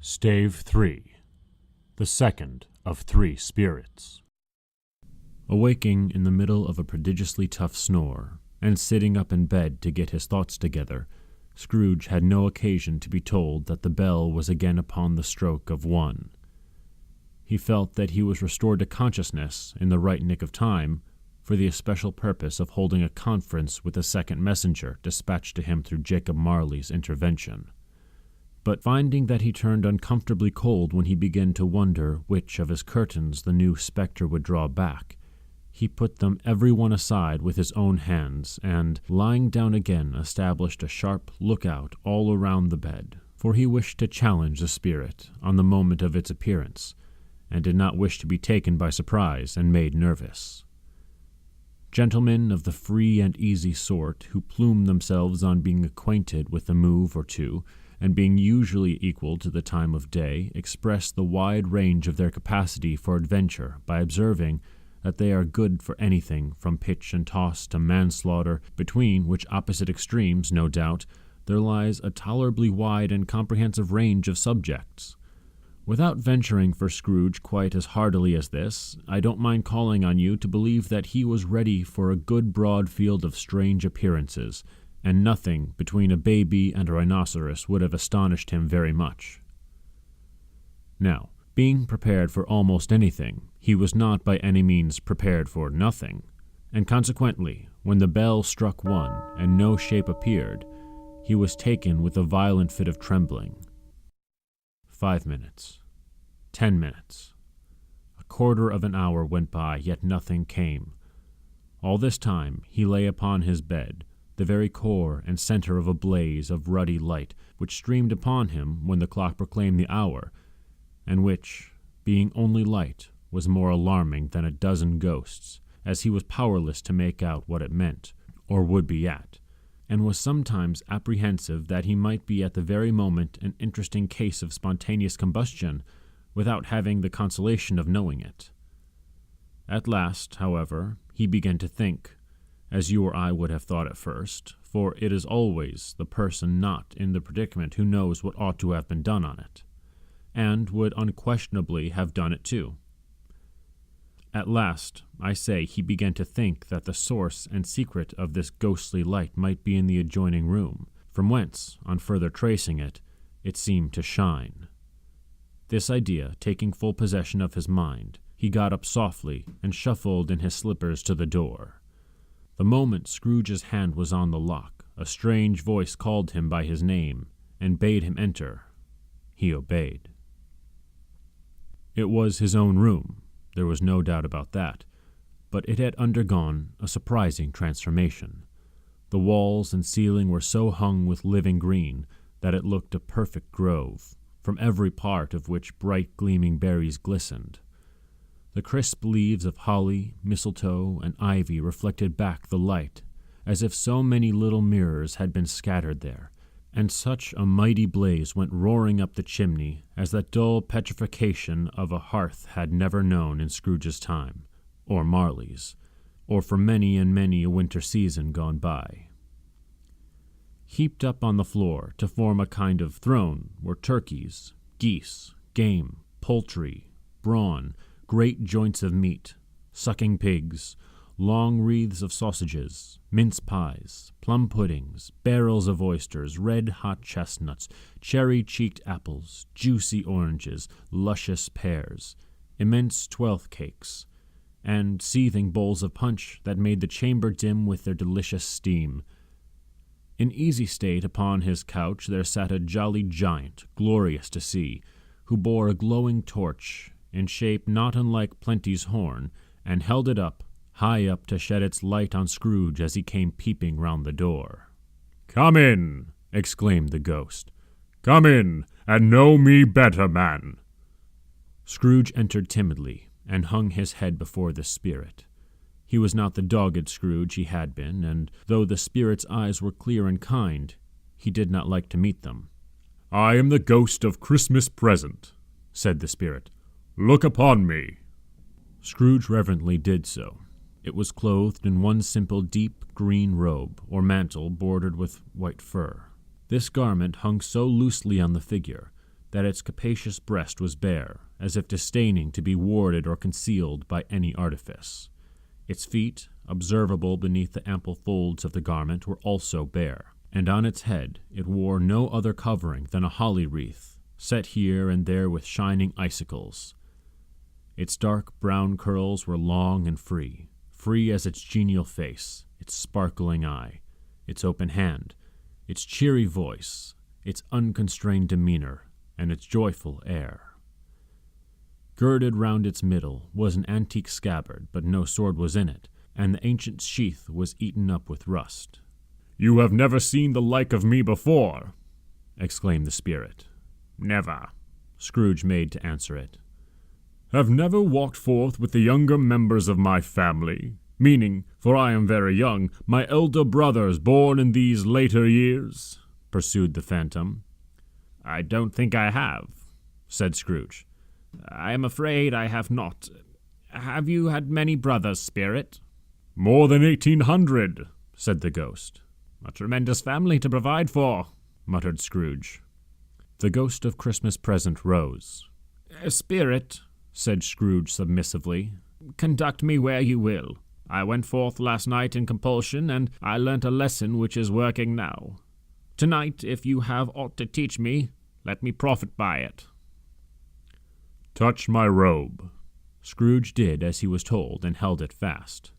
Stave 3. The second of three spirits. Awaking in the middle of a prodigiously tough snore, and sitting up in bed to get his thoughts together, Scrooge had no occasion to be told that the bell was again upon the stroke of 1. He felt that he was restored to consciousness in the right nick of time, for the especial purpose of holding a conference with a second messenger dispatched to him through Jacob Marley's intervention. But finding that he turned uncomfortably cold when he began to wonder which of his curtains the new spectre would draw back, he put them every one aside with his own hands, and, lying down again, established a sharp lookout all around the bed, for he wished to challenge the spirit on the moment of its appearance, and did not wish to be taken by surprise and made nervous. Gentlemen of the free and easy sort, who plume themselves on being acquainted with a move or two, and being usually equal to the time of day, express the wide range of their capacity for adventure by observing that they are good for anything from pitch and toss to manslaughter, between which opposite extremes, no doubt, there lies a tolerably wide and comprehensive range of subjects. Without venturing for Scrooge quite as heartily as this, I don't mind calling on you to believe that he was ready for a good broad field of strange appearances, and nothing between a baby and a rhinoceros would have astonished him very much. Now, being prepared for almost anything, he was not by any means prepared for nothing, and consequently, when the bell struck 1 and no shape appeared, he was taken with a violent fit of trembling. 5 minutes, 10 minutes, a quarter of an hour went by, yet nothing came. All this time he lay upon his bed, the very core and center of a blaze of ruddy light, which streamed upon him when the clock proclaimed the hour, and which, being only light, was more alarming than a dozen ghosts, as he was powerless to make out what it meant, or would be at, and was sometimes apprehensive that he might be at the very moment an interesting case of spontaneous combustion, without having the consolation of knowing it. At last, however, he began to think, as you or I would have thought at first, for it is always the person not in the predicament who knows what ought to have been done on it, and would unquestionably have done it too. At last, I say, he began to think that the source and secret of this ghostly light might be in the adjoining room, from whence, on further tracing it, it seemed to shine. This idea taking full possession of his mind, he got up softly and shuffled in his slippers to the door. The moment Scrooge's hand was on the lock, a strange voice called him by his name, and bade him enter. He obeyed. It was his own room, there was no doubt about that, but it had undergone a surprising transformation. The walls and ceiling were so hung with living green that it looked a perfect grove, from every part of which bright gleaming berries glistened. The crisp leaves of holly, mistletoe, and ivy reflected back the light, as if so many little mirrors had been scattered there, and such a mighty blaze went roaring up the chimney as that dull petrification of a hearth had never known in Scrooge's time, or Marley's, or for many and many a winter season gone by. Heaped up on the floor to form a kind of throne were turkeys, geese, game, poultry, brawn, great joints of meat, sucking pigs, long wreaths of sausages, mince pies, plum puddings, barrels of oysters, red-hot chestnuts, cherry-cheeked apples, juicy oranges, luscious pears, immense twelfth cakes, and seething bowls of punch that made the chamber dim with their delicious steam. In easy state upon his couch there sat a jolly giant, glorious to see, who bore a glowing torch, in shape not unlike Plenty's horn, and held it high up to shed its light on Scrooge as he came peeping round the door. "Come in," exclaimed the ghost. "Come in, and know me better, man." Scrooge entered timidly, and hung his head before the spirit. He was not the dogged Scrooge he had been, and though the spirit's eyes were clear and kind, he did not like to meet them. "I am the ghost of Christmas present," said the spirit. "Look upon me." Scrooge reverently did so. It was clothed in one simple deep green robe, or mantle bordered with white fur. This garment hung so loosely on the figure that its capacious breast was bare, as if disdaining to be warded or concealed by any artifice. Its feet, observable beneath the ample folds of the garment, were also bare, and on its head it wore no other covering than a holly wreath, set here and there with shining icicles. Its dark brown curls were long and free as its genial face, its sparkling eye, its open hand, its cheery voice, its unconstrained demeanor, and its joyful air. Girded round its middle was an antique scabbard, but no sword was in it, and the ancient sheath was eaten up with rust. "You have never seen the like of me before," exclaimed the spirit. "Never," Scrooge made to answer it. "Have never walked forth with the younger members of my family, meaning, for I am very young, my elder brothers born in these later years?" pursued the phantom. "I don't think I have," said Scrooge. "I am afraid I have not. Have you had many brothers, spirit?" "More than 1,800, said the ghost. "A tremendous family to provide for," muttered Scrooge. The ghost of Christmas Present rose. "Spirit," said Scrooge submissively, "conduct me where you will. I went forth last night in compulsion, and I learnt a lesson which is working now. Tonight, if you have aught to teach me, let me profit by it." "Touch my robe." Scrooge did as he was told, and held it fast.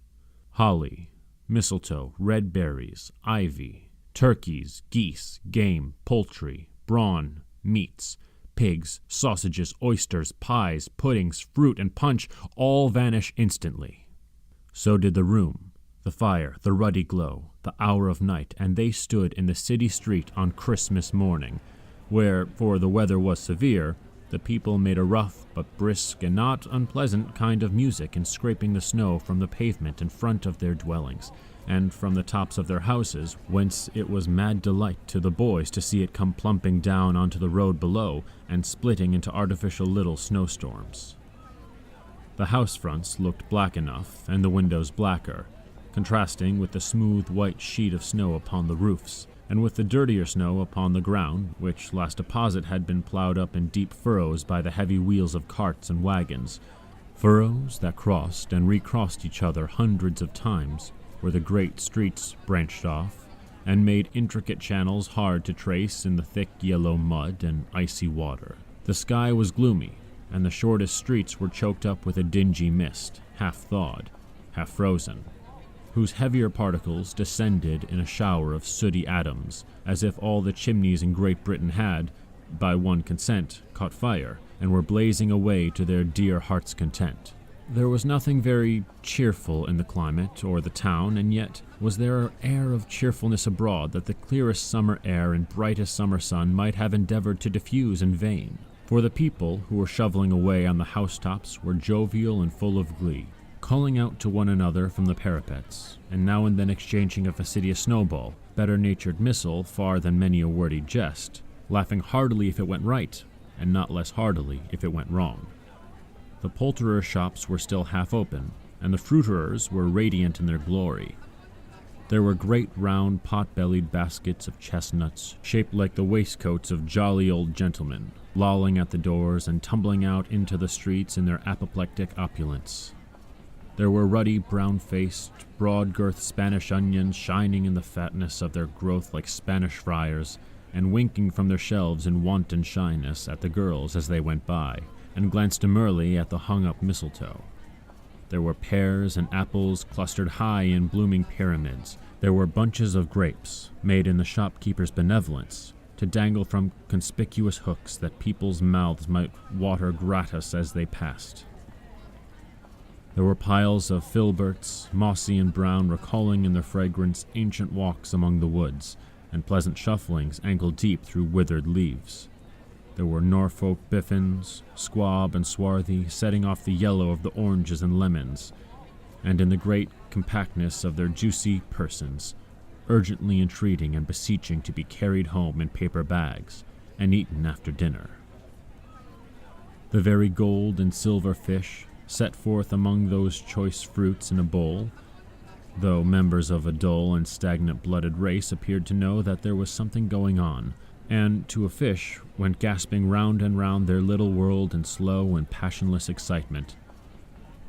Holly, mistletoe, red berries, ivy, turkeys, geese, game, poultry, brawn, meats, pigs, sausages, oysters, pies, puddings, fruit, and punch all vanish instantly. So did the room, the fire, the ruddy glow, the hour of night, and they stood in the city street on Christmas morning, where, for the weather was severe, the people made a rough but brisk and not unpleasant kind of music in scraping the snow from the pavement in front of their dwellings, and from the tops of their houses, whence it was mad delight to the boys to see it come plumping down onto the road below, and splitting into artificial little snowstorms. The house fronts looked black enough, and the windows blacker, contrasting with the smooth white sheet of snow upon the roofs, and with the dirtier snow upon the ground, which last deposit had been plowed up in deep furrows by the heavy wheels of carts and wagons, furrows that crossed and recrossed each other hundreds of times, where the great streets branched off, and made intricate channels hard to trace in the thick yellow mud and icy water. The sky was gloomy, and the shortest streets were choked up with a dingy mist, half thawed, half frozen, whose heavier particles descended in a shower of sooty atoms, as if all the chimneys in Great Britain had, by one consent, caught fire, and were blazing away to their dear heart's content. There was nothing very cheerful in the climate or the town, and yet was there an air of cheerfulness abroad that the clearest summer air and brightest summer sun might have endeavored to diffuse in vain. For the people who were shoveling away on the housetops were jovial and full of glee, calling out to one another from the parapets, and now and then exchanging a fastidious snowball, better-natured missile far than many a wordy jest, laughing heartily if it went right, and not less heartily if it went wrong. The poulterers' shops were still half open, and the fruiterers were radiant in their glory. There were great round pot-bellied baskets of chestnuts, shaped like the waistcoats of jolly old gentlemen, lolling at the doors and tumbling out into the streets in their apoplectic opulence. There were ruddy, brown-faced, broad-girthed Spanish onions shining in the fatness of their growth like Spanish friars, and winking from their shelves in wanton shyness at the girls as they went by, and glanced demurely at the hung-up mistletoe. There were pears and apples clustered high in blooming pyramids. There were bunches of grapes, made in the shopkeeper's benevolence, to dangle from conspicuous hooks that people's mouths might water gratis as they passed. There were piles of filberts, mossy and brown, recalling in their fragrance ancient walks among the woods, and pleasant shufflings ankle-deep through withered leaves. There were Norfolk biffins, squab and swarthy, setting off the yellow of the oranges and lemons, and in the great compactness of their juicy persons, urgently entreating and beseeching to be carried home in paper bags, and eaten after dinner. The very gold and silver fish, set forth among those choice fruits in a bowl, though members of a dull and stagnant-blooded race appeared to know that there was something going on, and to a fish went gasping round and round their little world in slow and passionless excitement.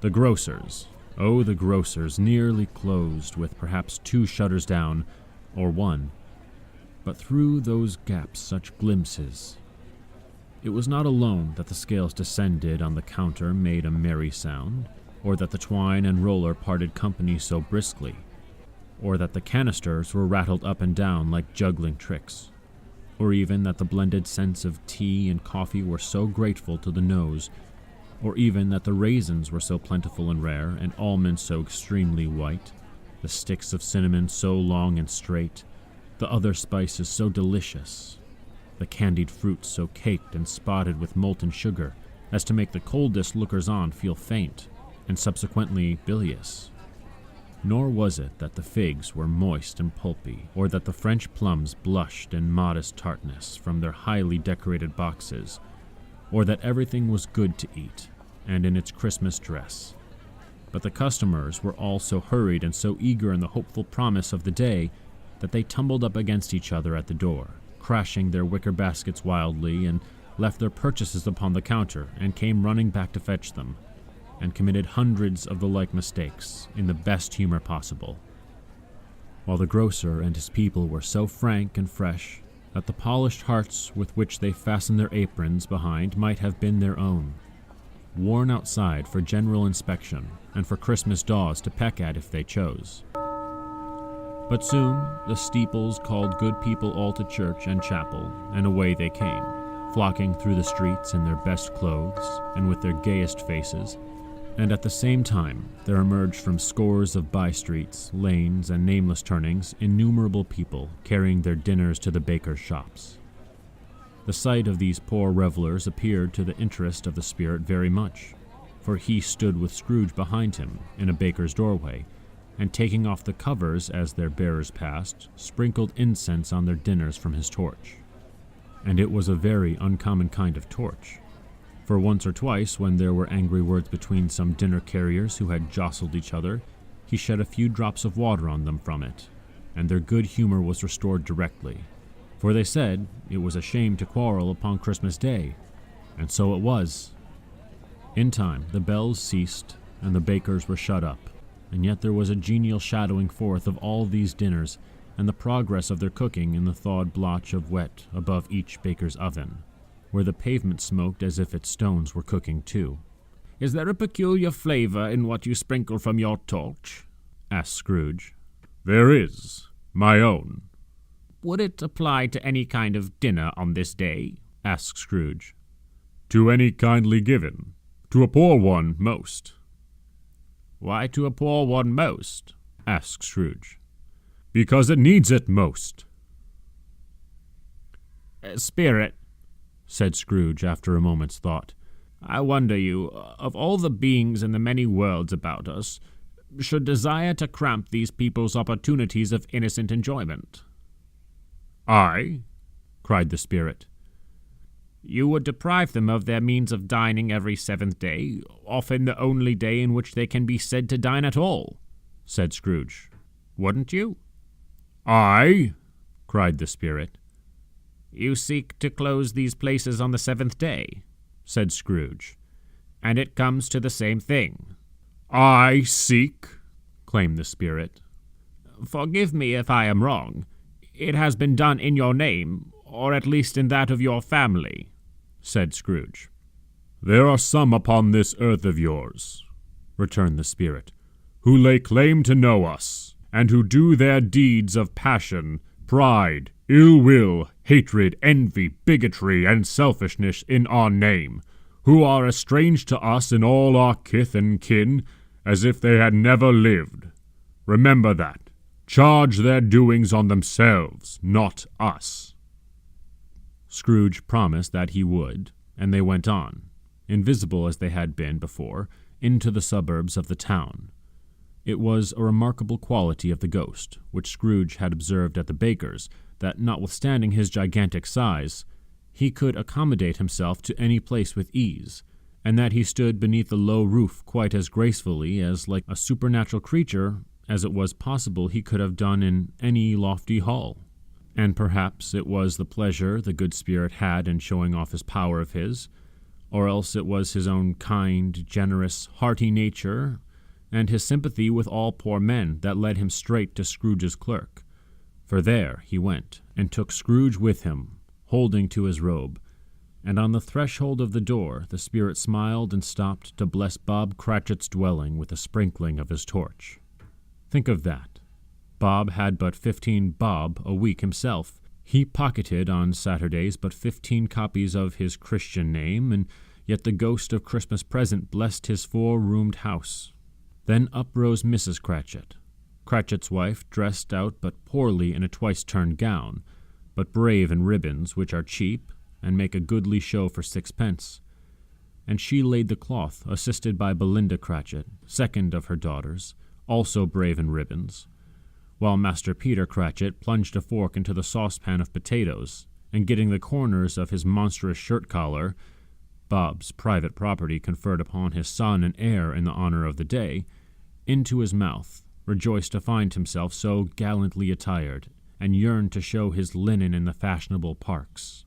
The grocers, oh, the grocers, nearly closed with perhaps 2 shutters down, or 1. But through those gaps such glimpses. It was not alone that the scales descended on the counter made a merry sound, or that the twine and roller parted company so briskly, or that the canisters were rattled up and down like juggling tricks, or even that the blended scents of tea and coffee were so grateful to the nose, or even that the raisins were so plentiful and rare, and almonds so extremely white, the sticks of cinnamon so long and straight, the other spices so delicious, the candied fruits so caked and spotted with molten sugar as to make the coldest lookers-on feel faint, and subsequently bilious. Nor was it that the figs were moist and pulpy, or that the French plums blushed in modest tartness from their highly decorated boxes, or that everything was good to eat, and in its Christmas dress. But the customers were all so hurried and so eager in the hopeful promise of the day that they tumbled up against each other at the door, crashing their wicker baskets wildly, and left their purchases upon the counter, and came running back to fetch them, and committed hundreds of the like mistakes in the best humor possible, while the grocer and his people were so frank and fresh that the polished hearts with which they fastened their aprons behind might have been their own, worn outside for general inspection and for Christmas daws to peck at if they chose. But soon the steeples called good people all to church and chapel, and away they came, flocking through the streets in their best clothes and with their gayest faces, and at the same time there emerged from scores of by-streets, lanes, and nameless turnings innumerable people carrying their dinners to the bakers' shops. The sight of these poor revelers appeared to the interest of the spirit very much, for he stood with Scrooge behind him in a baker's doorway, and taking off the covers as their bearers passed, sprinkled incense on their dinners from his torch. And it was a very uncommon kind of torch, for once or twice, when there were angry words between some dinner carriers who had jostled each other, he shed a few drops of water on them from it, and their good humor was restored directly, for they said it was a shame to quarrel upon Christmas Day, and so it was. In time the bells ceased, and the bakers were shut up, and yet there was a genial shadowing forth of all these dinners, and the progress of their cooking in the thawed blotch of wet above each baker's oven, where the pavement smoked as if its stones were cooking too. "Is there a peculiar flavor in what you sprinkle from your torch?" asked Scrooge. "There is. My own." "Would it apply to any kind of dinner on this day?" asked Scrooge. "To any kindly given. To a poor one, most." "Why to a poor one most?" asked Scrooge. "Because it needs it most." "Spirit," said Scrooge after a moment's thought, "I wonder you, of all the beings in the many worlds about us, should desire to cramp these people's opportunities of innocent enjoyment." "I?" cried the spirit. "You would deprive them of their means of dining every 7th day, often the only day in which they can be said to dine at all," said Scrooge. "Wouldn't you?" "I?" cried the spirit. "You seek to close these places on the 7th day," said Scrooge, "and it comes to the same thing." "I seek?" claimed the spirit. "Forgive me if I am wrong. It has been done in your name, or at least in that of your family," said Scrooge. "There are some upon this earth of yours," returned the spirit, "who lay claim to know us, and who do their deeds of passion, pride, ill will, hatred, envy, bigotry, and selfishness in our name, who are as strange to us in all our kith and kin as if they had never lived. Remember that. Charge their doings on themselves, not us." Scrooge promised that he would, and they went on, invisible as they had been before, into the suburbs of the town. It was a remarkable quality of the ghost, which Scrooge had observed at the baker's, that notwithstanding his gigantic size, he could accommodate himself to any place with ease, and that he stood beneath the low roof quite as gracefully as like a supernatural creature as it was possible he could have done in any lofty hall. And perhaps it was the pleasure the good spirit had in showing off his power of his, or else it was his own kind, generous, hearty nature, and his sympathy with all poor men that led him straight to Scrooge's clerk. For there he went, and took Scrooge with him, holding to his robe, and on the threshold of the door the spirit smiled and stopped to bless Bob Cratchit's dwelling with a sprinkling of his torch. Think of that. Bob had but 15 bob a week himself. He pocketed on Saturdays but 15 copies of his Christian name, and yet the ghost of Christmas present blessed his 4-roomed house. Then up rose Mrs. Cratchit, Cratchit's wife, dressed out but poorly in a twice-turned gown, but brave in ribbons, which are cheap, and make a goodly show for 6 pence. And she laid the cloth, assisted by Belinda Cratchit, second of her daughters, also brave in ribbons, while Master Peter Cratchit plunged a fork into the saucepan of potatoes, and getting the corners of his monstrous shirt-collar, Bob's private property conferred upon his son and heir in the honor of the day, into his mouth, rejoiced to find himself so gallantly attired, and yearned to show his linen in the fashionable parks.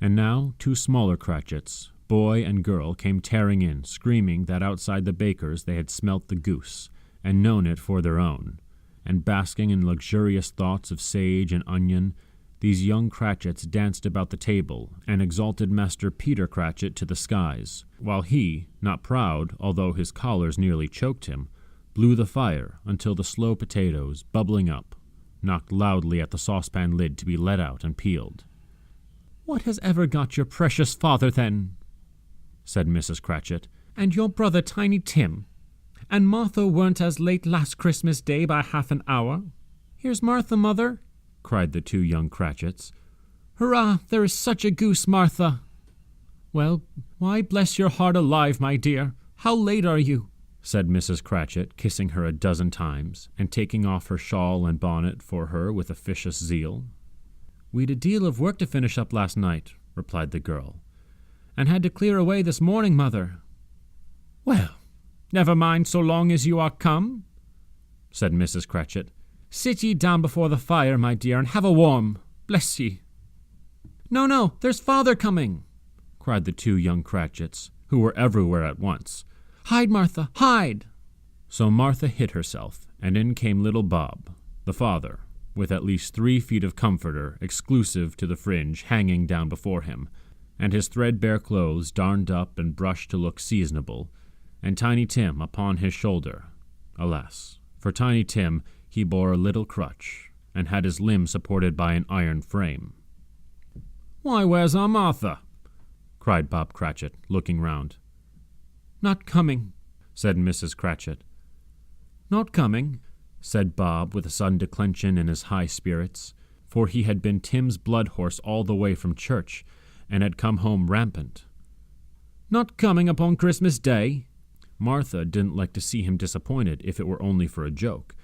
And now 2 smaller Cratchits, boy and girl, came tearing in, screaming that outside the baker's they had smelt the goose, and known it for their own. And basking in luxurious thoughts of sage and onion, these young Cratchits danced about the table, and exalted Master Peter Cratchit to the skies, while he, not proud, although his collars nearly choked him, blew the fire until the slow potatoes, bubbling up, knocked loudly at the saucepan lid to be let out and peeled. "What has ever got your precious father, then?" said Mrs. Cratchit, "and your brother Tiny Tim? And Martha weren't as late last Christmas Day by half an hour? Here's Martha, mother," cried the 2 young Cratchits. "Hurrah, there is such a goose, Martha!" "Well, why, bless your heart alive, my dear, how late are you?" said Mrs. Cratchit, kissing her a dozen times, and taking off her shawl and bonnet for her with officious zeal. "We'd a deal of work to finish up last night," replied the girl, "and had to clear away this morning, mother." "Well, never mind so long as you are come," said Mrs. Cratchit. "Sit ye down before the fire, my dear, and have a warm. Bless ye." No, there's father coming," cried the 2 young Cratchits, who were everywhere at once. "Hide, Martha, hide!" So Martha hid herself, and in came little Bob, the father, with at least 3 feet of comforter, exclusive to the fringe, hanging down before him, and his threadbare clothes darned up and brushed to look seasonable, and Tiny Tim upon his shoulder. Alas, for Tiny Tim he bore a little crutch, and had his limb supported by an iron frame. "Why, where's our Martha?" cried Bob Cratchit, looking round. "Not coming," said Mrs. Cratchit. "Not coming," said Bob with a sudden declension in his high spirits, for he had been Tim's blood horse all the way from church, and had come home rampant. "Not coming upon Christmas Day?" Martha didn't like to see him disappointed if it were only for a joke,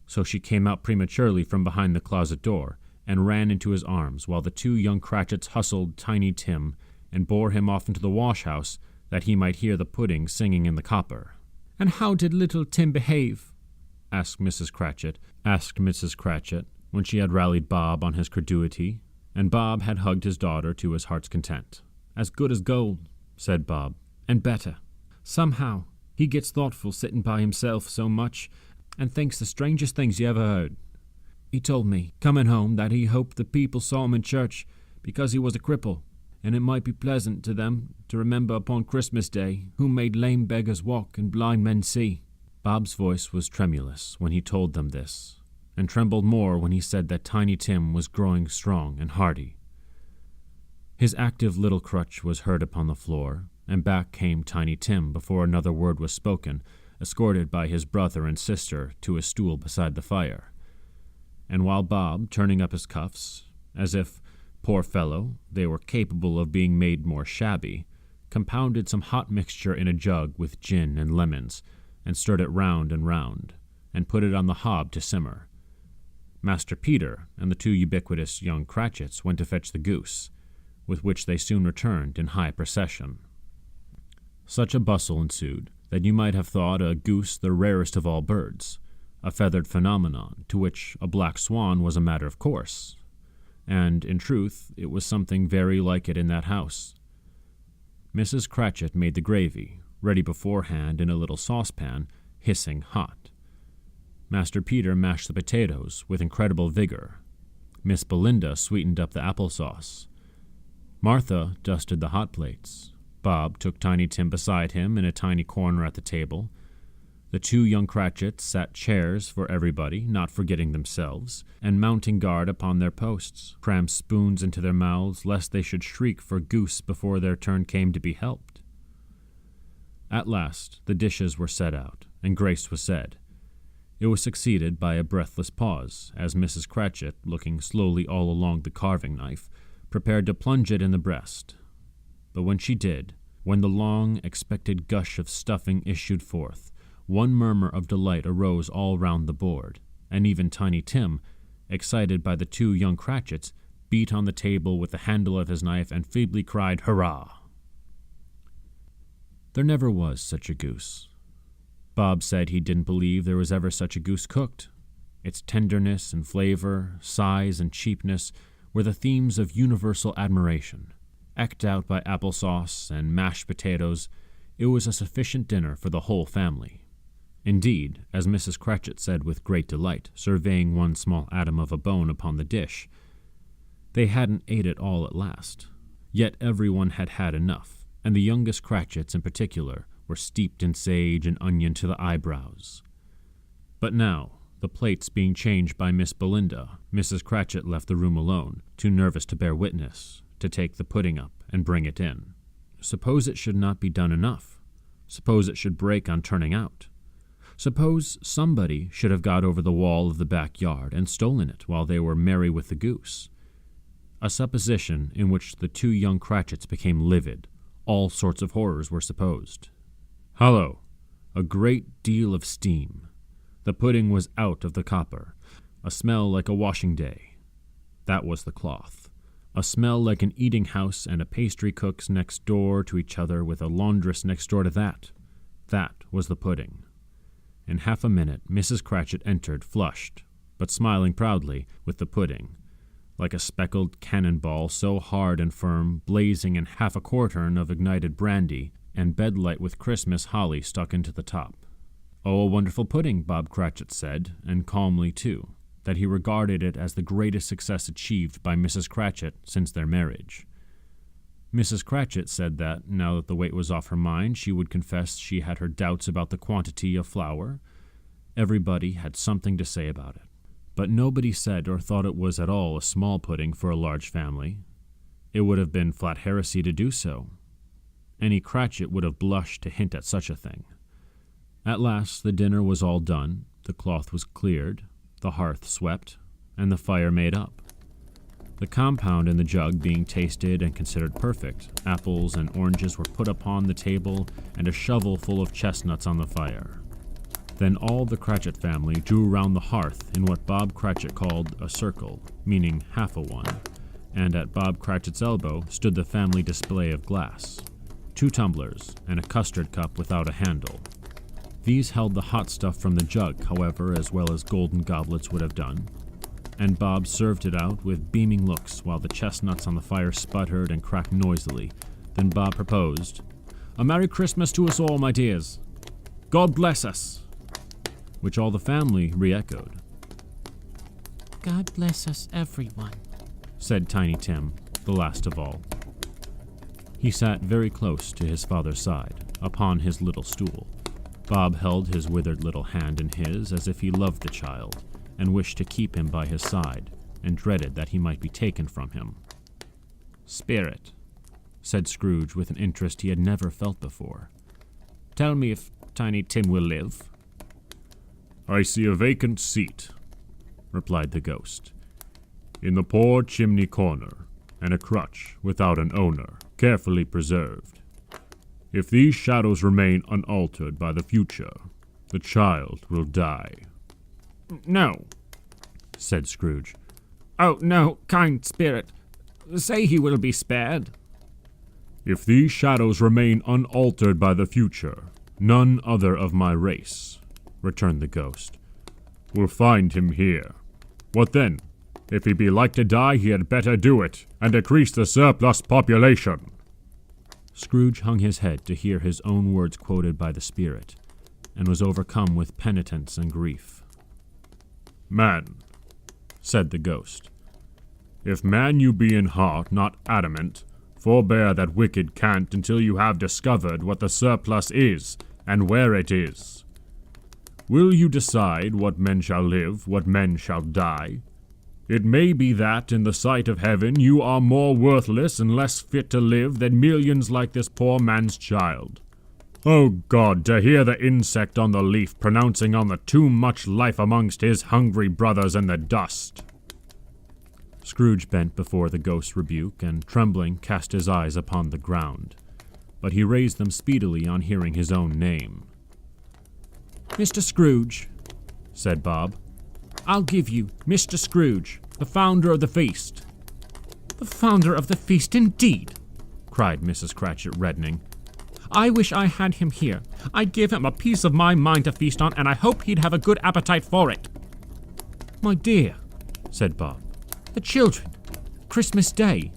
so she came out prematurely from behind the closet door, and ran into his arms, while the 2 young Cratchits hustled Tiny Tim, and bore him off into the wash-house, that he might hear the pudding singing in the copper. "And how did little Tim behave?" asked Mrs. Cratchit, when she had rallied Bob on his credulity, and Bob had hugged his daughter to his heart's content. "As good as gold," said Bob, "and better. Somehow, he gets thoughtful sitting by himself so much, and thinks the strangest things you ever heard. He told me, coming home, that he hoped the people saw him in church, because he was a cripple, and it might be pleasant to them to remember upon Christmas Day who made lame beggars walk and blind men see." Bob's voice was tremulous when he told them this, and trembled more when he said that Tiny Tim was growing strong and hearty. His active little crutch was heard upon the floor, and back came Tiny Tim before another word was spoken, escorted by his brother and sister to a stool beside the fire. And while Bob, turning up his cuffs, as if, poor fellow, they were capable of being made more shabby, compounded some hot mixture in a jug with gin and lemons, and stirred it round and round, and put it on the hob to simmer, Master Peter and the 2 ubiquitous young Cratchits went to fetch the goose, with which they soon returned in high procession. Such a bustle ensued that you might have thought a goose the rarest of all birds, a feathered phenomenon, to which a black swan was a matter of course. and, in truth, it was something very like it in that house. Mrs. Cratchit made the gravy, ready beforehand in a little saucepan, hissing hot. Master Peter mashed the potatoes with incredible vigor. Miss Belinda sweetened up the applesauce. Martha dusted the hot plates. Bob took Tiny Tim beside him in a tiny corner at the table. The two young Cratchits sat chairs for everybody, not forgetting themselves, and mounting guard upon their posts, crammed spoons into their mouths lest they should shriek for goose before their turn came to be helped. At last the dishes were set out, and grace was said. It was succeeded by a breathless pause, as Mrs. Cratchit, looking slowly all along the carving knife, prepared to plunge it in the breast. But when she did, when the long, expected gush of stuffing issued forth, one murmur of delight arose all round the board, and even Tiny Tim, excited by the two young Cratchits, beat on the table with the handle of his knife and feebly cried, "Hurrah!" There never was such a goose. Bob said he didn't believe there was ever such a goose cooked. Its tenderness and flavor, size and cheapness were the themes of universal admiration. Eked out by applesauce and mashed potatoes, it was a sufficient dinner for the whole family. Indeed, as Mrs. Cratchit said with great delight, surveying one small atom of a bone upon the dish, they hadn't ate it all at last. Yet everyone had had enough, and the youngest Cratchits in particular were steeped in sage and onion to the eyebrows. But now, the plates being changed by Miss Belinda, Mrs. Cratchit left the room alone, too nervous to bear witness, to take the pudding up and bring it in. Suppose it should not be done enough? Suppose it should break on turning out? Suppose somebody should have got over the wall of the backyard and stolen it while they were merry with the goose? A supposition in which the two young Cratchits became livid. All sorts of horrors were supposed. Hallo! A great deal of steam. The pudding was out of the copper. A smell like a washing day. That was the cloth. A smell like an eating house and a pastry cook's next door to each other with a laundress next door to that. That was the pudding. In half a minute, Mrs. Cratchit entered, flushed, but smiling proudly, with the pudding, like a speckled cannon-ball so hard and firm, blazing in half a quartern of ignited brandy, and bedlight with Christmas holly stuck into the top. Oh, a wonderful pudding, Bob Cratchit said, and calmly, too, that he regarded it as the greatest success achieved by Mrs. Cratchit since their marriage. Mrs. Cratchit said that, now that the weight was off her mind, she would confess she had her doubts about the quantity of flour. Everybody had something to say about it. But nobody said or thought it was at all a small pudding for a large family. It would have been flat heresy to do so. Any Cratchit would have blushed to hint at such a thing. At last the dinner was all done, the cloth was cleared, the hearth swept, and the fire made up. The compound in the jug being tasted and considered perfect, apples and oranges were put upon the table and a shovel full of chestnuts on the fire. Then all the Cratchit family drew round the hearth in what Bob Cratchit called a circle, meaning half a one, and at Bob Cratchit's elbow stood the family display of glass, 2 tumblers and a custard cup without a handle. These held the hot stuff from the jug, however, as well as golden goblets would have done, and Bob served it out with beaming looks while the chestnuts on the fire sputtered and cracked noisily. Then Bob proposed, "A Merry Christmas to us all, my dears. God bless us," which all the family re-echoed. "God bless us, everyone," said Tiny Tim, the last of all. He sat very close to his father's side, upon his little stool. Bob held his withered little hand in his as if he loved the child, and wished to keep him by his side, and dreaded that he might be taken from him. "Spirit," said Scrooge with an interest he had never felt before, "tell me if Tiny Tim will live." "I see a vacant seat," replied the ghost, "in the poor chimney corner, and a crutch without an owner, carefully preserved. If these shadows remain unaltered by the future, the child will die." "No," said Scrooge. "Oh, no, kind spirit. Say he will be spared." "If these shadows remain unaltered by the future, none other of my race," returned the ghost, "will find him here. What then? If he be like to die, he had better do it, and decrease the surplus population. Scrooge hung his head to hear his own words quoted by the spirit, and was overcome with penitence and grief. Man, said the ghost, if man you be in heart, not adamant, forbear that wicked cant until you have discovered what the surplus is, and where it is. Will you decide what men shall live, what men shall die? It may be that, in the sight of heaven, you are more worthless and less fit to live than millions like this poor man's child. O God, to hear the insect on the leaf pronouncing on the too much life amongst his hungry brothers in the dust. Scrooge bent before the ghost's rebuke, and trembling cast his eyes upon the ground, but he raised them speedily on hearing his own name. Mr. Scrooge, said Bob. I'll give you Mr. Scrooge, the founder of the feast. The founder of the feast, indeed, cried Mrs. Cratchit, reddening. I wish I had him here. I'd give him a piece of my mind to feast on, and I hope he'd have a good appetite for it. My dear, said Bob, the children, Christmas Day.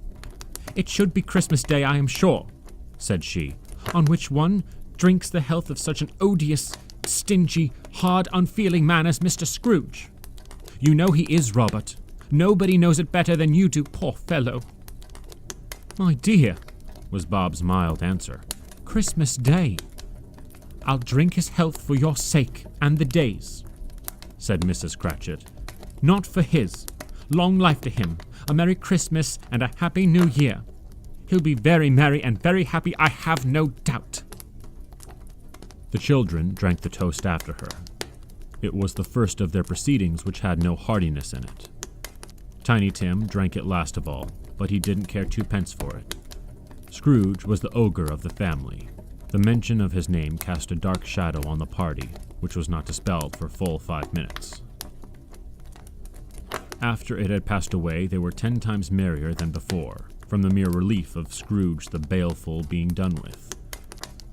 It should be Christmas Day, I am sure, said she, on which one drinks the health of such an odious, stingy, hard, unfeeling man as Mr. Scrooge. You know he is, Robert. Nobody knows it better than you do, poor fellow. My dear, was Bob's mild answer, Christmas Day. I'll drink his health for your sake and the day's, said Mrs. Cratchit. Not for his. Long life to him, a Merry Christmas and a Happy New Year. He'll be very merry and very happy, I have no doubt. The children drank the toast after her. It was the first of their proceedings which had no heartiness in it. Tiny Tim drank it last of all, but he didn't care twopence for it. Scrooge was the ogre of the family. The mention of his name cast a dark shadow on the party, which was not dispelled for full 5 minutes. After it had passed away, they were 10 times merrier than before, from the mere relief of Scrooge the baleful being done with.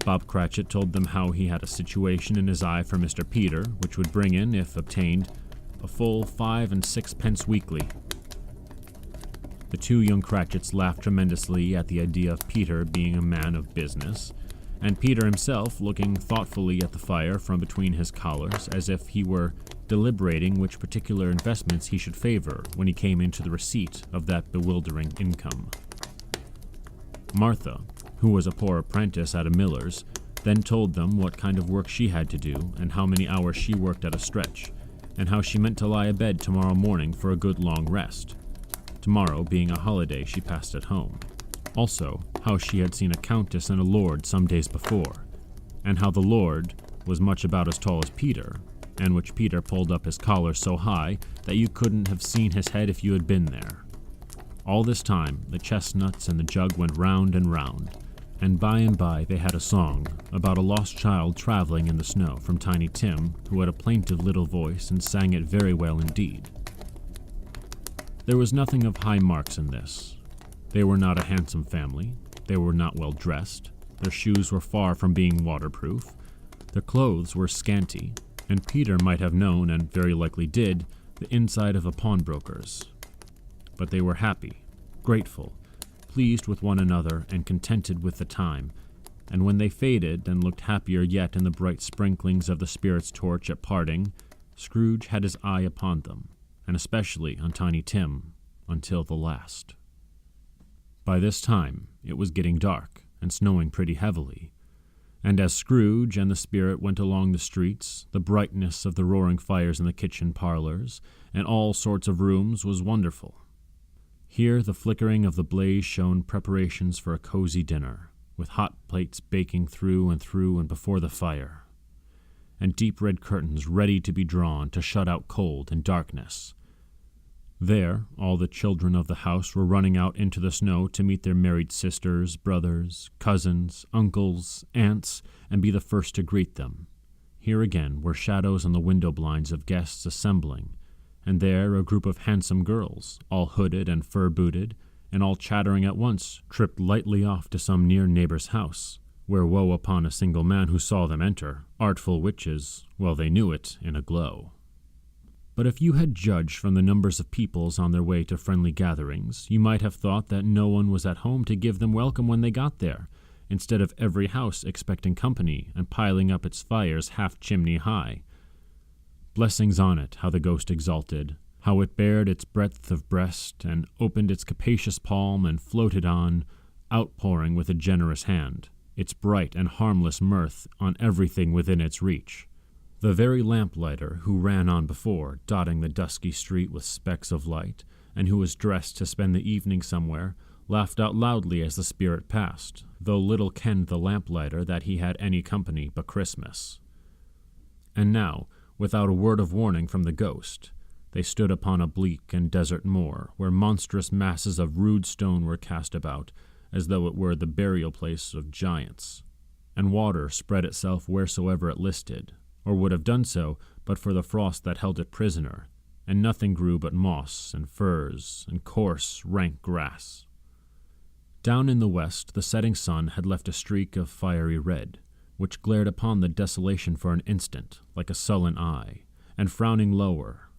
Bob Cratchit told them how he had a situation in his eye for Mr. Peter, which would bring in, if obtained, a full 5 and 6 pence weekly. The 2 young Cratchits laughed tremendously at the idea of Peter being a man of business, and Peter himself looking thoughtfully at the fire from between his collars, as if he were deliberating which particular investments he should favor when he came into the receipt of that bewildering income. Martha, who was a poor apprentice at a miller's, then told them what kind of work she had to do, and how many hours she worked at a stretch, and how she meant to lie abed tomorrow morning for a good long rest. Tomorrow being a holiday she passed at home. Also, how she had seen a countess and a lord some days before, and how the lord was much about as tall as Peter, and which Peter pulled up his collar so high that you couldn't have seen his head if you had been there. All this time, the chestnuts and the jug went round and round, and by they had a song about a lost child traveling in the snow from Tiny Tim, who had a plaintive little voice and sang it very well indeed. There was nothing of high marks in this. They were not a handsome family, they were not well dressed, their shoes were far from being waterproof, their clothes were scanty, and Peter might have known, and very likely did, the inside of a pawnbroker's. But they were happy, grateful, pleased with one another, and contented with the time, and when they faded and looked happier yet in the bright sprinklings of the spirit's torch at parting, Scrooge had his eye upon them, and especially on Tiny Tim, until the last. By this time it was getting dark, and snowing pretty heavily, and as Scrooge and the spirit went along the streets, the brightness of the roaring fires in the kitchen parlors, and all sorts of rooms, was wonderful. Here the flickering of the blaze showed preparations for a cozy dinner, with hot plates baking through and before the fire, and deep red curtains ready to be drawn to shut out cold and darkness. There all the children of the house were running out into the snow to meet their married sisters, brothers, cousins, uncles, aunts, and be the first to greet them. Here again were shadows on the window blinds of guests assembling, and there a group of handsome girls, all hooded and fur-booted, and all chattering at once, tripped lightly off to some near neighbor's house, where woe upon a single man who saw them enter, artful witches, well they knew it, in a glow. But if you had judged from the numbers of peoples on their way to friendly gatherings, you might have thought that no one was at home to give them welcome when they got there, instead of every house expecting company and piling up its fires half-chimney high. Blessings on it, how the ghost exulted, how it bared its breadth of breast, and opened its capacious palm, and floated on, outpouring with a generous hand, its bright and harmless mirth on everything within its reach. The very lamplighter who ran on before, dotting the dusky street with specks of light, and who was dressed to spend the evening somewhere, laughed out loudly as the spirit passed, though little kenned the lamplighter that he had any company but Christmas. And now, without a word of warning from the ghost, they stood upon a bleak and desert moor, where monstrous masses of rude stone were cast about, as though it were the burial place of giants, and water spread itself wheresoever it listed, or would have done so but for the frost that held it prisoner, and nothing grew but moss and furze and coarse, rank grass. Down in the west the setting sun had left a streak of fiery red, which glared upon the desolation for an instant, like a sullen eye, and frowning lower,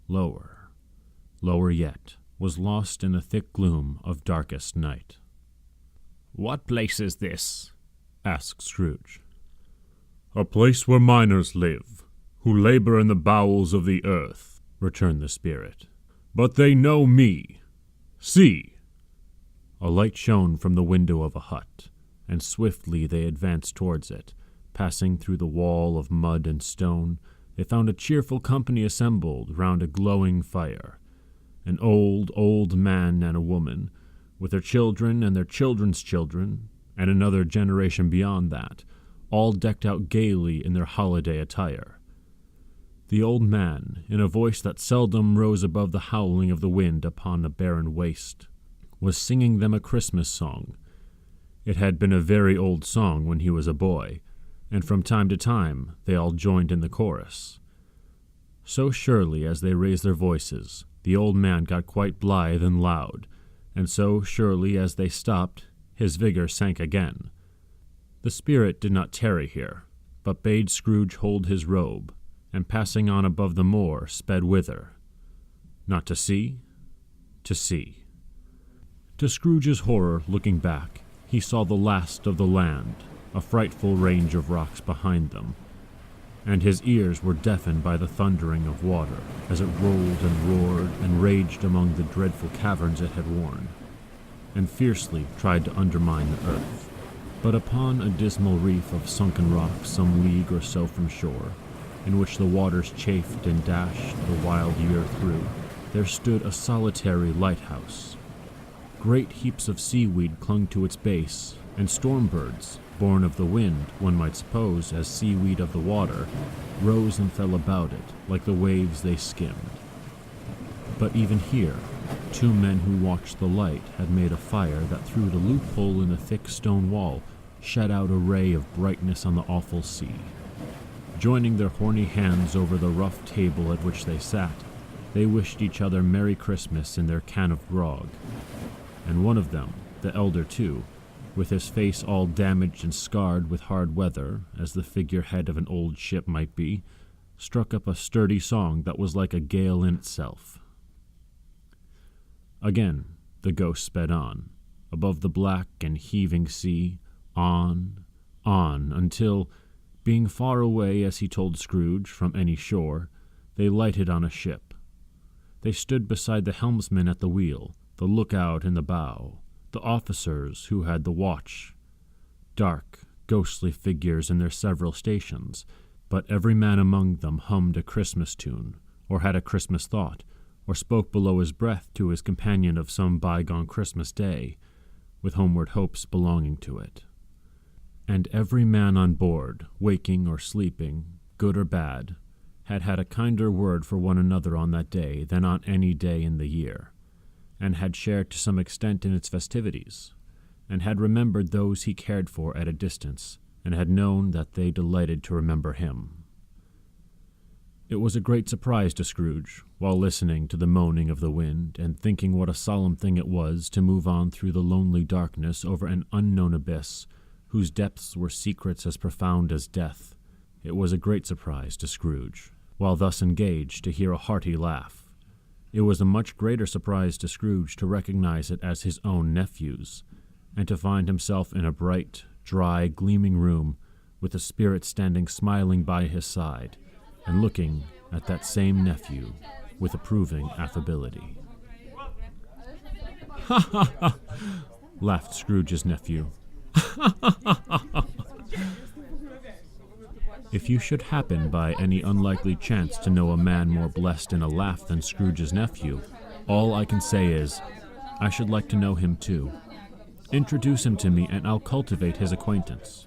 lower yet, was lost in the thick gloom of darkest night. "What place is this?" asked Scrooge. "A place where miners live, who labor in the bowels of the earth," returned the spirit. "But they know me. See!" A light shone from the window of a hut, and swiftly they advanced towards it. Passing through the wall of mud and stone, they found a cheerful company assembled round a glowing fire. An old man and a woman, with their children and their children's children, and another generation beyond that, all decked out gaily in their holiday attire. The old man, in a voice that seldom rose above the howling of the wind upon a barren waste, was singing them a Christmas song. It had been a very old song when he was a boy, and from time to time they all joined in the chorus. So surely as they raised their voices, the old man got quite blithe and loud, and so surely as they stopped, his vigor sank again. The spirit did not tarry here, but bade Scrooge hold his robe, and passing on above the moor, sped whither? Not to see? To see. To Scrooge's horror, looking back, he saw the last of the land, a frightful range of rocks behind them, and his ears were deafened by the thundering of water, as it rolled and roared and raged among the dreadful caverns it had worn, and fiercely tried to undermine the earth. But upon a dismal reef of sunken rocks some league or so from shore, in which the waters chafed and dashed the wild year through, there stood a solitary lighthouse. Great heaps of seaweed clung to its base, and storm birds, born of the wind, one might suppose, as seaweed of the water, rose and fell about it, like the waves they skimmed. But even here, two men who watched the light had made a fire that through the loophole in the thick stone wall shed out a ray of brightness on the awful sea. Joining their horny hands over the rough table at which they sat, they wished each other Merry Christmas in their can of grog. And one of them, the elder too, with his face all damaged and scarred with hard weather, as the figurehead of an old ship might be, struck up a sturdy song that was like a gale in itself. Again the ghost sped on, above the black and heaving sea, on, until, being far away, as he told Scrooge, from any shore, they lighted on a ship. They stood beside the helmsman at the wheel, the lookout in the bow, the officers who had the watch, dark, ghostly figures in their several stations, but every man among them hummed a Christmas tune, or had a Christmas thought, or spoke below his breath to his companion of some bygone Christmas day, with homeward hopes belonging to it. And every man on board, waking or sleeping, good or bad, had had a kinder word for one another on that day than on any day in the year, and had shared to some extent in its festivities, and had remembered those he cared for at a distance, and had known that they delighted to remember him. It was a great surprise to Scrooge, while listening to the moaning of the wind, and thinking what a solemn thing it was to move on through the lonely darkness over an unknown abyss, whose depths were secrets as profound as death. It was a great surprise to Scrooge while thus engaged, to hear a hearty laugh. It was a much greater surprise to Scrooge to recognize it as his own nephew's, and to find himself in a bright, dry, gleaming room, with the spirit standing smiling by his side, and looking at that same nephew with approving affability. "Ha ha ha!" laughed Scrooge's nephew. If you should happen by any unlikely chance to know a man more blessed in a laugh than Scrooge's nephew, all I can say is, I should like to know him too. Introduce him to me and I'll cultivate his acquaintance.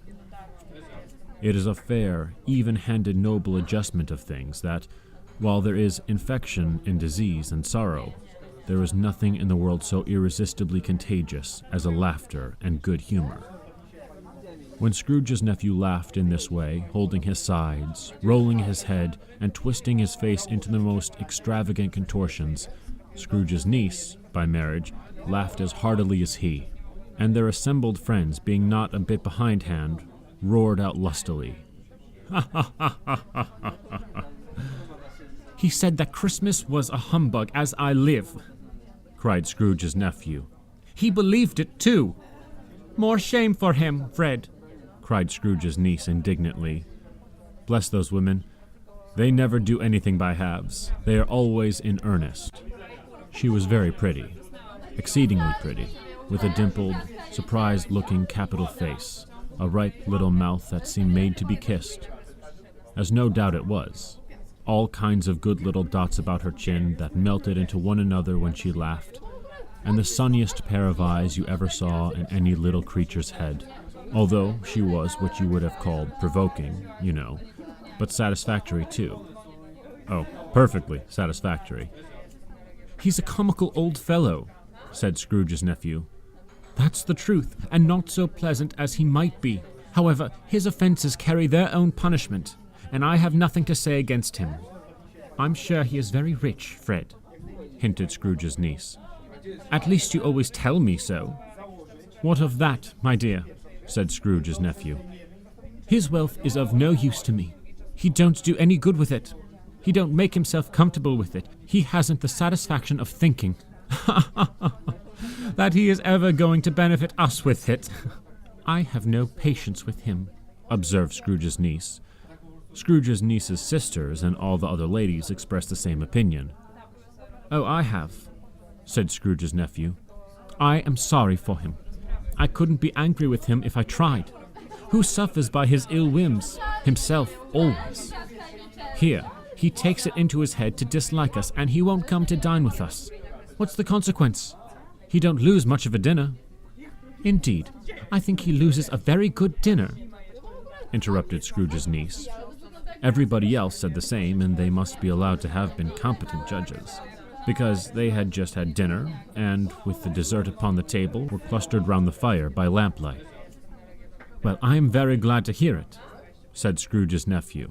It is a fair, even-handed, noble adjustment of things that, while there is infection in disease and sorrow, there is nothing in the world so irresistibly contagious as a laughter and good humor. When Scrooge's nephew laughed in this way, holding his sides, rolling his head, and twisting his face into the most extravagant contortions, Scrooge's niece, by marriage, laughed as heartily as he, and their assembled friends, being not a bit behindhand, roared out lustily. "He said that Christmas was a humbug, as I live," cried Scrooge's nephew. "He believed it, too. More shame for him, Fred," cried Scrooge's niece indignantly. Bless those women. They never do anything by halves. They are always in earnest. She was very pretty, exceedingly pretty, with a dimpled, surprised-looking capital face, a ripe little mouth that seemed made to be kissed, as no doubt it was, all kinds of good little dots about her chin that melted into one another when she laughed, and the sunniest pair of eyes you ever saw in any little creature's head, although she was what you would have called provoking, you know, but satisfactory too. Oh, perfectly satisfactory. "He's a comical old fellow," said Scrooge's nephew. "That's the truth, and not so pleasant as he might be. However, his offenses carry their own punishment, and I have nothing to say against him. I'm sure he is very rich, Fred," hinted Scrooge's niece. "At least you always tell me so." "What of that, my dear?" said Scrooge's nephew. "His wealth is of no use to me. He don't do any good with it. He don't make himself comfortable with it. He hasn't the satisfaction of thinking that he is ever going to benefit us with it. I have no patience with him," observed Scrooge's niece. Scrooge's niece's sisters and all the other ladies expressed the same opinion. "Oh, I have," said Scrooge's nephew. "I am sorry for him. I couldn't be angry with him if I tried. Who suffers by his ill whims? Himself, always. Here, he takes it into his head to dislike us, and he won't come to dine with us. What's the consequence? He don't lose much of a dinner." "Indeed, I think he loses a very good dinner," interrupted Scrooge's niece. Everybody else said the same, and they must be allowed to have been competent judges, because they had just had dinner, and, with the dessert upon the table, were clustered round the fire by lamplight. "Well, I am very glad to hear it," said Scrooge's nephew,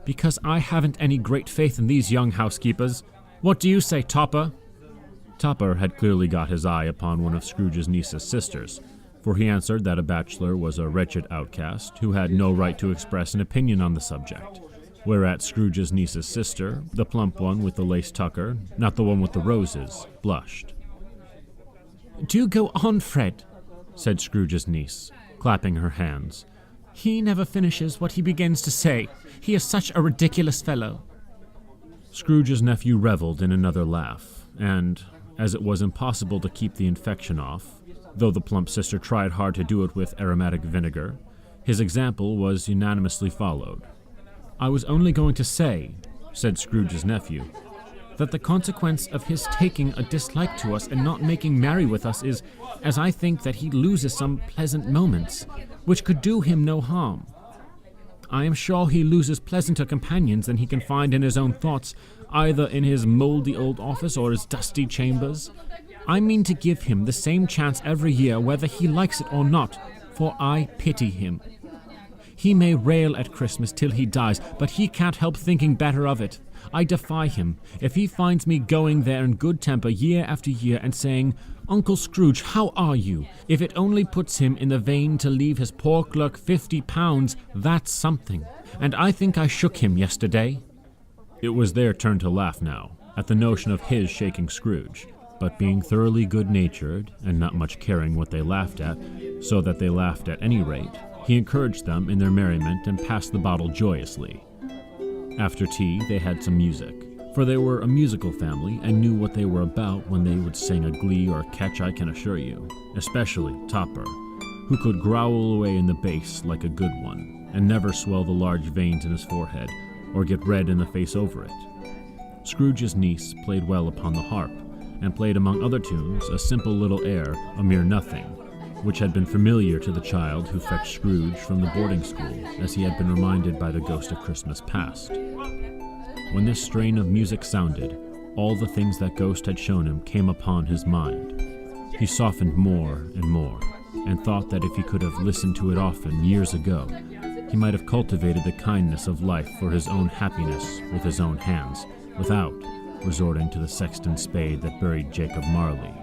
"because I haven't any great faith in these young housekeepers. What do you say, Topper?" Topper had clearly got his eye upon one of Scrooge's niece's sisters, for he answered that a bachelor was a wretched outcast who had no right to express an opinion on the subject, whereat Scrooge's niece's sister, the plump one with the lace tucker, not the one with the roses, blushed. "Do go on, Fred," said Scrooge's niece, clapping her hands. "He never finishes what he begins to say. He is such a ridiculous fellow." Scrooge's nephew revelled in another laugh, and, as it was impossible to keep the infection off, though the plump sister tried hard to do it with aromatic vinegar, his example was unanimously followed. "I was only going to say," said Scrooge's nephew, "that the consequence of his taking a dislike to us and not making merry with us is, as I think, that he loses some pleasant moments, which could do him no harm. I am sure he loses pleasanter companions than he can find in his own thoughts, either in his mouldy old office or his dusty chambers. I mean to give him the same chance every year, whether he likes it or not, for I pity him. He may rail at Christmas till he dies, but he can't help thinking better of it. I defy him, if he finds me going there in good temper year after year and saying, 'Uncle Scrooge, how are you?' If it only puts him in the vein to leave his poor clerk £50, that's something. And I think I shook him yesterday." It was their turn to laugh now, at the notion of his shaking Scrooge, but being thoroughly good-natured, and not much caring what they laughed at, so that they laughed at any rate, he encouraged them in their merriment and passed the bottle joyously. After tea, they had some music, for they were a musical family and knew what they were about when they would sing a glee or a catch, I can assure you, especially Topper, who could growl away in the bass like a good one, and never swell the large veins in his forehead, or get red in the face over it. Scrooge's niece played well upon the harp, and played among other tunes a simple little air, A Mere Nothing, which had been familiar to the child who fetched Scrooge from the boarding school, as he had been reminded by the ghost of Christmas past. When this strain of music sounded, all the things that ghost had shown him came upon his mind. He softened more and more, and thought that if he could have listened to it often years ago, he might have cultivated the kindness of life for his own happiness with his own hands, without resorting to the sexton spade that buried Jacob Marley.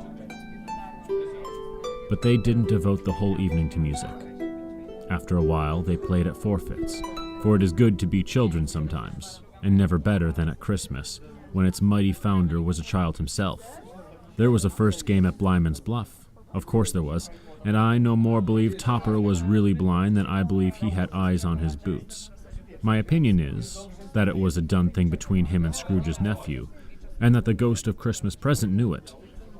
But they didn't devote the whole evening to music. After a while, they played at forfeits, for it is good to be children sometimes, and never better than at Christmas, when its mighty founder was a child himself. There was a first game at Blindman's Bluff. Of course there was, and I no more believe Topper was really blind than I believe he had eyes on his boots. My opinion is that it was a done thing between him and Scrooge's nephew, and that the ghost of Christmas present knew it.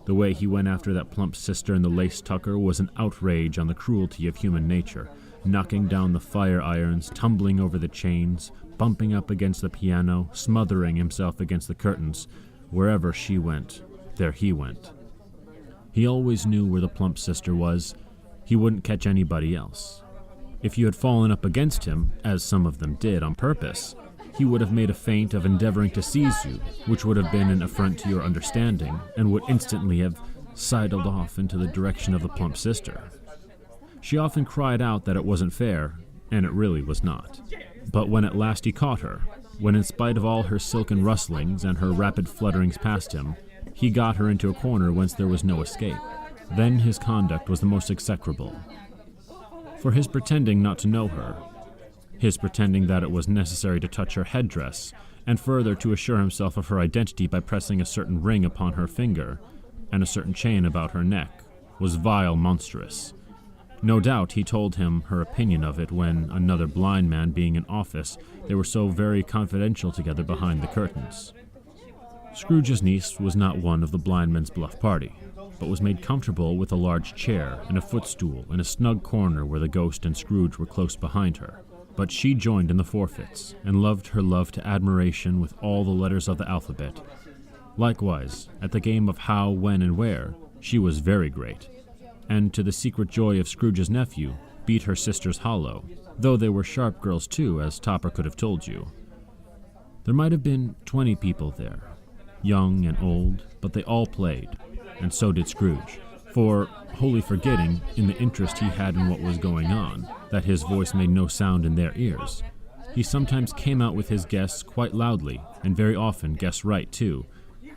The way he went after that plump sister in the lace tucker was an outrage on the cruelty of human nature, knocking down the fire irons, tumbling over the chains, bumping up against the piano, smothering himself against the curtains. Wherever she went, there he went. He always knew where the plump sister was. He wouldn't catch anybody else. If you had fallen up against him, as some of them did on purpose, he would have made a feint of endeavoring to seize you, which would have been an affront to your understanding, and would instantly have sidled off into the direction of the plump sister. She often cried out that it wasn't fair, and it really was not. But when at last he caught her, when in spite of all her silken rustlings and her rapid flutterings past him, he got her into a corner whence there was no escape, then his conduct was the most execrable. For his pretending not to know her, his pretending that it was necessary to touch her headdress, and further to assure himself of her identity by pressing a certain ring upon her finger, and a certain chain about her neck, was vile monstrous. No doubt he told him her opinion of it when, another blind man being in office, they were so very confidential together behind the curtains. Scrooge's niece was not one of the Blindman's Bluff party, but was made comfortable with a large chair and a footstool in a snug corner where the ghost and Scrooge were close behind her. But she joined in the forfeits, and loved her love to admiration with all the letters of the alphabet. Likewise, at the game of how, when, and where, she was very great, and to the secret joy of Scrooge's nephew, beat her sisters hollow, though they were sharp girls too, as Topper could have told you. There might have been 20 people there, young and old, but they all played, and so did Scrooge, for, wholly forgetting, in the interest he had in what was going on, that his voice made no sound in their ears, he sometimes came out with his guess quite loudly, and very often guessed right too,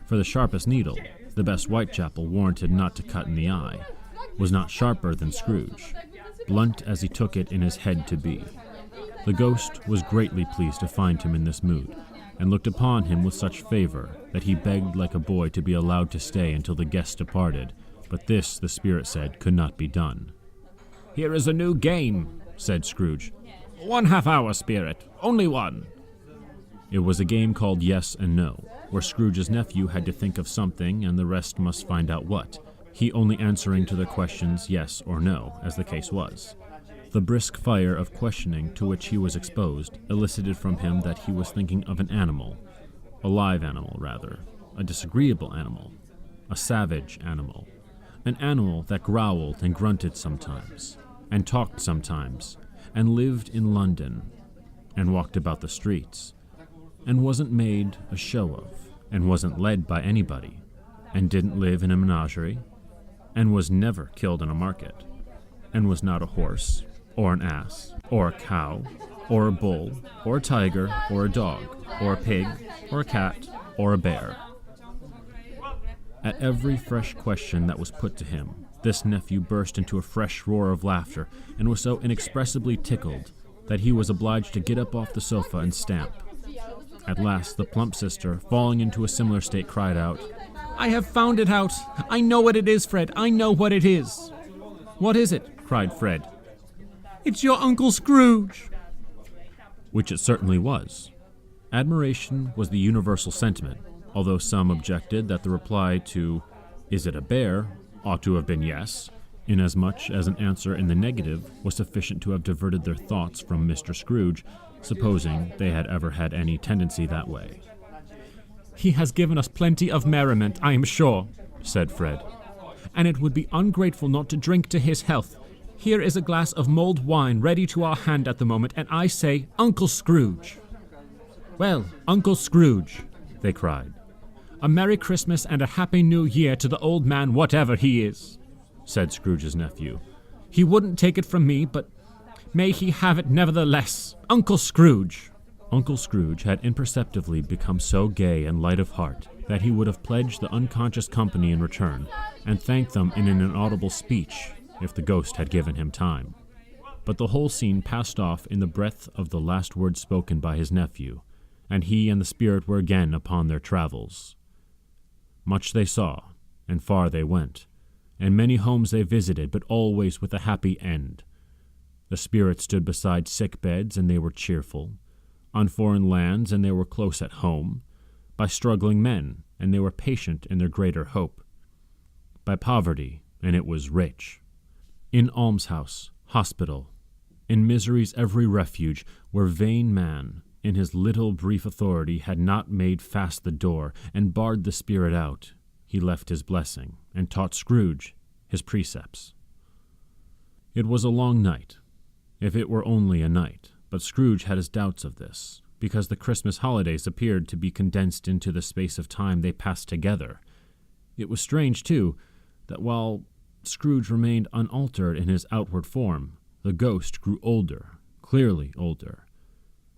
for the sharpest needle, the best Whitechapel warranted not to cut in the eye, was not sharper than Scrooge, blunt as he took it in his head to be. The ghost was greatly pleased to find him in this mood, and looked upon him with such favor that he begged like a boy to be allowed to stay until the guests departed, but this, the spirit said, could not be done. "Here is a new game," said Scrooge. "1 half-hour, spirit, only one." It was a game called Yes and No, where Scrooge's nephew had to think of something and the rest must find out what, he only answering to the questions yes or no, as the case was. The brisk fire of questioning to which he was exposed elicited from him that he was thinking of an animal, a live animal rather, a disagreeable animal, a savage animal, an animal that growled and grunted sometimes, and talked sometimes, and lived in London, and walked about the streets, and wasn't made a show of, and wasn't led by anybody, and didn't live in a menagerie, and was never killed in a market, and was not a horse, or an ass, or a cow, or a bull, or a tiger, or a dog, or a pig, or a cat, or a bear. At every fresh question that was put to him, this nephew burst into a fresh roar of laughter, and was so inexpressibly tickled that he was obliged to get up off the sofa and stamp. At last, the plump sister, falling into a similar state, cried out, I have found it out. I know what it is, Fred. I know what it is. What is it? Cried Fred. It's your Uncle Scrooge. Which it certainly was. Admiration was the universal sentiment, although some objected that the reply to, "Is it a bear?" ought to have been yes, inasmuch as an answer in the negative was sufficient to have diverted their thoughts from Mr. Scrooge, supposing they had ever had any tendency that way. He has given us plenty of merriment, I am sure, said Fred, and it would be ungrateful not to drink to his health. Here is a glass of mulled wine ready to our hand at the moment, and I say, Uncle Scrooge. Well, Uncle Scrooge, they cried. A Merry Christmas and a Happy New Year to the old man, whatever he is, said Scrooge's nephew. He wouldn't take it from me, but may he have it nevertheless. Uncle Scrooge. Uncle Scrooge had imperceptibly become so gay and light of heart that he would have pledged the unconscious company in return, and thanked them in an inaudible speech if the ghost had given him time. But the whole scene passed off in the breath of the last words spoken by his nephew, and he and the spirit were again upon their travels. Much they saw, and far they went, and many homes they visited, but always with a happy end. The spirit stood beside sick beds, and they were cheerful, on foreign lands, and they were close at home, by struggling men, and they were patient in their greater hope, by poverty, and it was rich, in almshouse, hospital, in misery's every refuge, where vain man, in his little brief authority, had not made fast the door, and barred the spirit out, he left his blessing, and taught Scrooge his precepts. It was a long night, if it were only a night, but Scrooge had his doubts of this, because the Christmas holidays appeared to be condensed into the space of time they passed together. It was strange, too, that while Scrooge remained unaltered in his outward form, the ghost grew older, clearly older.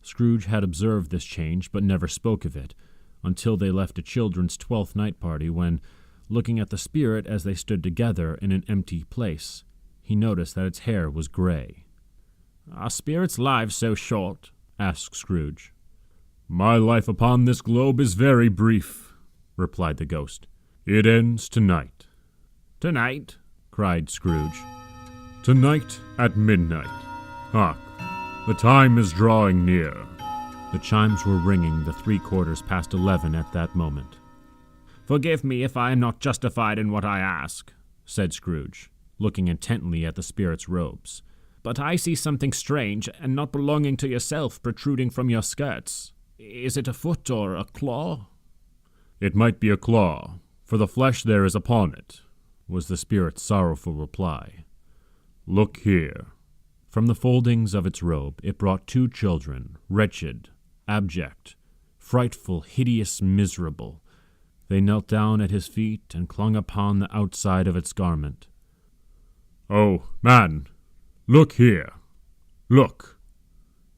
Scrooge had observed this change, but never spoke of it, until they left a children's 12th night party, when, looking at the spirit as they stood together in an empty place, he noticed that its hair was gray. "Are spirits' lives so short?" asked Scrooge. "My life upon this globe is very brief," replied the ghost. "It ends tonight." "Tonight?" cried Scrooge. "Tonight at midnight. Hark, the time is drawing near." The chimes were ringing the 11:15 at that moment. "Forgive me if I am not justified in what I ask," said Scrooge, looking intently at the spirit's robes. "But I see something strange and not belonging to yourself protruding from your skirts. Is it a foot or a claw?" "It might be a claw, for the flesh there is upon it," was the spirit's sorrowful reply. "Look here." From the foldings of its robe it brought 2 children, wretched, abject, frightful, hideous, miserable. They knelt down at his feet and clung upon the outside of its garment. "Oh, man, look here! Look!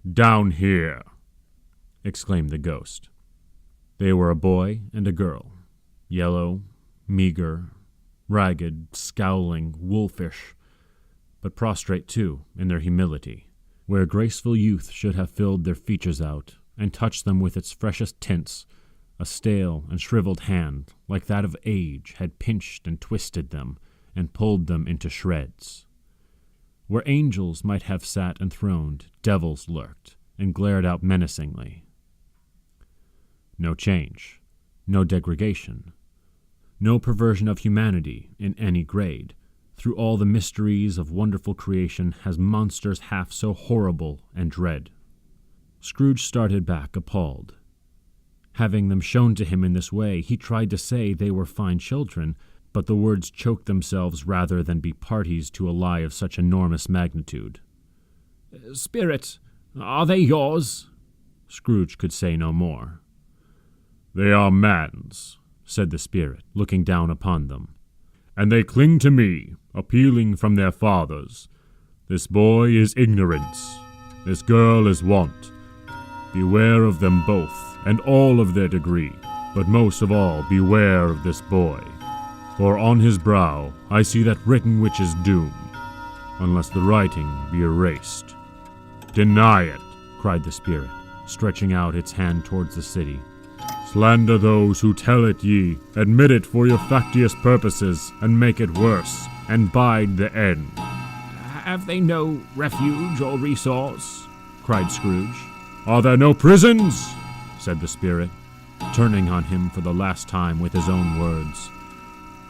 Down here!" exclaimed the ghost. They were a boy and a girl, yellow, meager, ragged, scowling, wolfish, but prostrate too in their humility, where graceful youth should have filled their features out and touched them with its freshest tints. A stale and shriveled hand, like that of age, had pinched and twisted them and pulled them into shreds. Where angels might have sat enthroned, devils lurked and glared out menacingly. No change, no degradation, no perversion of humanity in any grade. Through all the mysteries of wonderful creation has monsters half so horrible and dread. Scrooge started back, appalled. Having them shown to him in this way, he tried to say they were fine children, but the words choked themselves rather than be parties to a lie of such enormous magnitude. "Spirit, are they yours?" Scrooge could say no more. "They are man's," said the spirit, looking down upon them. "And they cling to me, appealing from their fathers. This boy is ignorance. This girl is want. Beware of them both, and all of their degree, but most of all beware of this boy. For on his brow I see that written which is doom, unless the writing be erased." "Deny it," cried the spirit. stretching out its hand towards the city. Slander those who tell it ye, admit it for your factious purposes, and make it worse, and bide the end. Have they no refuge or resource? Cried Scrooge. Are there no prisons? Said the spirit, turning on him for the last time with his own words.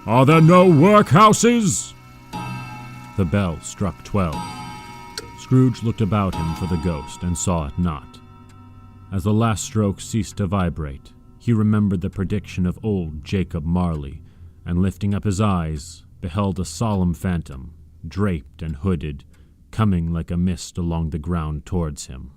Are there no workhouses? The bell struck 12. Scrooge looked about him for the ghost and saw it not. As the last stroke ceased to vibrate, he remembered the prediction of old Jacob Marley, and lifting up his eyes, beheld a solemn phantom, draped and hooded, coming like a mist along the ground towards him.